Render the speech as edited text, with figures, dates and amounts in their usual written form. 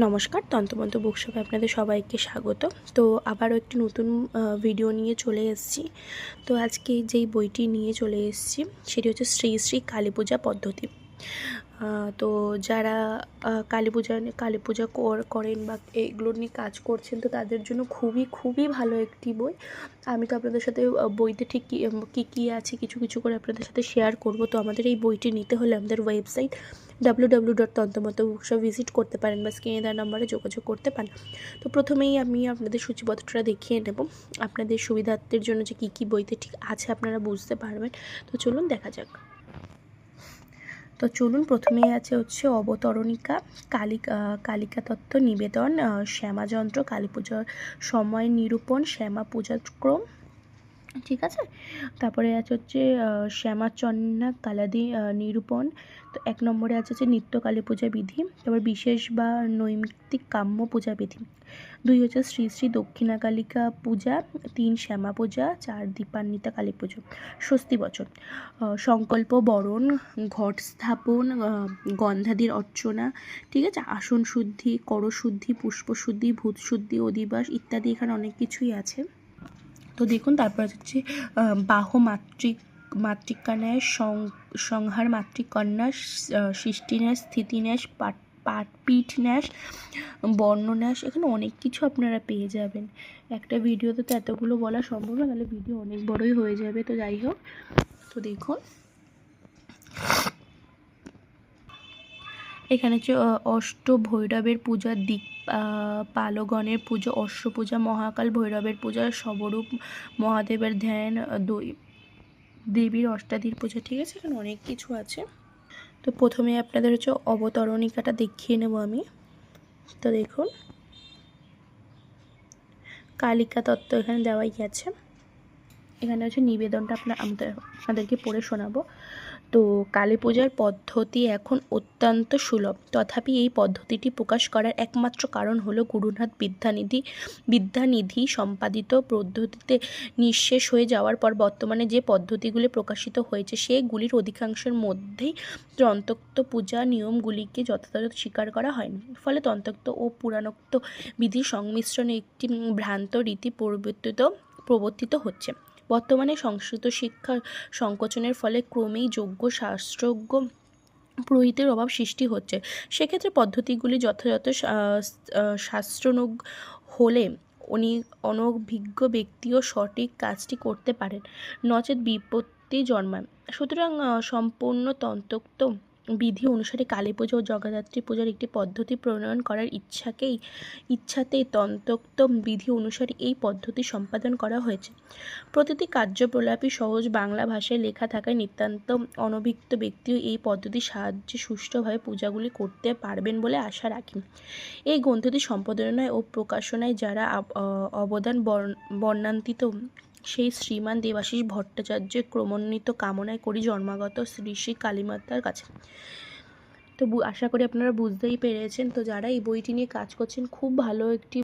নমস্কার, তন্ত্রমন্ত্র বুকশপে আপনাদের সবাইকে স্বাগত। তো আবারও একটি নতুন ভিডিও নিয়ে চলে এসেছি। তো আজকে যেই বইটি নিয়ে চলে এসেছি সেটি হচ্ছে শ্রী শ্রী কালী পূজা পদ্ধতি। তো যারা কালী পূজা করেন বা এগুলো নিয়ে কাজ করছেন, তো তাদের জন্য খুবই খুবই ভালো একটি বই। আমি তো আপনাদের সাথে বইতে ঠিক কী আছে কিছু করে আপনাদের সাথে শেয়ার করব। তো আমাদের এই বইটি নিতে হলে আমাদের ওয়েবসাইট www.তন্ত্রমন্ত্র ভিজিট করতে পারেন বা স্ক্রিনে দেওয়া নম্বরে যোগাযোগ করতে পারেন। তো প্রথমেই আমি আপনাদের সূচিপত্রটা দেখিয়ে নেব আপনাদের সুবিধার্থের জন্য, যে কী বইতে ঠিক আছে আপনারা বুঝতে পারবেন। তো চলুন দেখা যাক। তো চলুন, প্রথমেই আছে হচ্ছে অবতরণিকা, কালিকা তত্ত্ব নিবেদন, শ্যামাযন্ত্র, কালী পূজার সময় নিরূপণ, শ্যামা পূজাক্রম, ঠিক আছে। তারপরে আছে হচ্ছে শ্যামাচন্না কালাদি নিরূপণ। তো 1 নম্বরে আছে হচ্ছে নিত্য কালী পূজা বিধি। তারপর বিশেষ বা নৈমিত্তিক কাম্য পূজা বিধি। 2 হচ্ছে শ্রী শ্রী দক্ষিণা কালিকা পূজা। 3 শ্যামা পূজা। 4 দীপান্বিতা কালী পুজো। স্বস্তি বচন, সংকল্প বরণ, ঘট স্থাপন, গন্ধাদির অর্চনা, ঠিক আছে, আসন শুদ্ধি, করশুদ্ধি, পুষ্পশুদ্ধি, ভূতশুদ্ধি, অধিবাস ইত্যাদি। এখানে অনেক কিছুই আছে। তো দেখুন, তারপর হচ্ছে বাহ মাতৃকান্যাস, সংহার মাতৃকন্যাস, সৃষ্টিন্যাস, স্থিতিন্যাস, পিঠন্যাস, বর্ণন্যাস। এখানে অনেক কিছু আপনারা পেয়ে যাবেন। একটা ভিডিওতে তো এতগুলো বলা সম্ভব না, তাহলে ভিডিও অনেক বড়ই হয়ে যাবে। তো যাই হোক, তো দেখুন এখানে হচ্ছে অষ্ট ভৈরবের পূজা, দিক পালগণের পুজো, অশ্ব পূজা, মহাকাল ভৈরবের পূজা, সবরূপ মহাদেবের ধ্যান, দেবীর অষ্টাদীর পূজা, ঠিক আছে। এখানে অনেক কিছু আছে। তো প্রথমে আপনাদের হচ্ছে অবতরণিকাটা দেখিয়ে নেব আমি। তো দেখুন, কালিকা তত্ত্ব এখানে দেওয়াই আছে। এখানে হচ্ছে নিবেদনটা আপনাদেরকে পড়ে শোনাবো। তো কালী পূজার পদ্ধতি এখন অত্যন্ত সুলভ, তথাপি এই পদ্ধতিটি প্রকাশ করার একমাত্র কারণ হলো গুরুনাথ বিদ্যানিধি সম্পাদিত পদ্ধতিতে নিঃশেষ হয়ে যাওয়ার পর বর্তমানে যে পদ্ধতিগুলি প্রকাশিত হয়েছে সেগুলির অধিকাংশের মধ্যেই তন্ত্রোক্ত পূজা নিয়মগুলিকে যথাযথ স্বীকার করা হয়নি। ফলে তন্ত্রোক্ত ও পুরাণোক্ত বিধির সংমিশ্রণে একটি ভ্রান্ত রীতি প্রবর্তিত হচ্ছে। বর্তমানে সংস্কৃত শিক্ষার সংকোচনের ফলে ক্রমেই যোগ্য শাস্ত্রজ্ঞ পুরোহিতের অভাব সৃষ্টি হচ্ছে। সেক্ষেত্রে পদ্ধতিগুলি যথাযথ শাস্ত্রানুগ হলে অনভিজ্ঞ ব্যক্তিও সঠিক কাজটি করতে পারেন, নচেৎ বিপত্তি জন্মায়। সুতরাং সম্পূর্ণ তন্ত্রোক্ত বিধি অনুসারে কালী পুজো ও জগদ্ধাত্রী পূজার একটি পদ্ধতি প্রণয়ন করার ইচ্ছাতেই তন্ত্রোক্ত বিধি অনুসারে এই পদ্ধতি সম্পাদন করা হয়েছে। প্রতিটি কার্যপ্রলাপই সহজ বাংলা ভাষায় লেখা থাকায় নিতান্ত অনভিজ্ঞ ব্যক্তিও এই পদ্ধতির সাহায্যে সুষ্ঠুভাবে পূজাগুলি করতে পারবেন বলে আশা রাখি। এই গ্রন্থটি সম্পাদনায় ও প্রকাশনায় যারা অবদান বর্ণান্তিত সেই শ্রীমান দেবাশিস ভট্টাচার্যের ক্রমোন্নীত কামনায় করি জন্মাগত শ্রী শ্রী কালীমাতার কাছে। তো আশা করি আপনারা বুঝতেই পেরেছেন। তো যারা এই বইটি নিয়ে কাজ করছেন, খুব ভালো একটি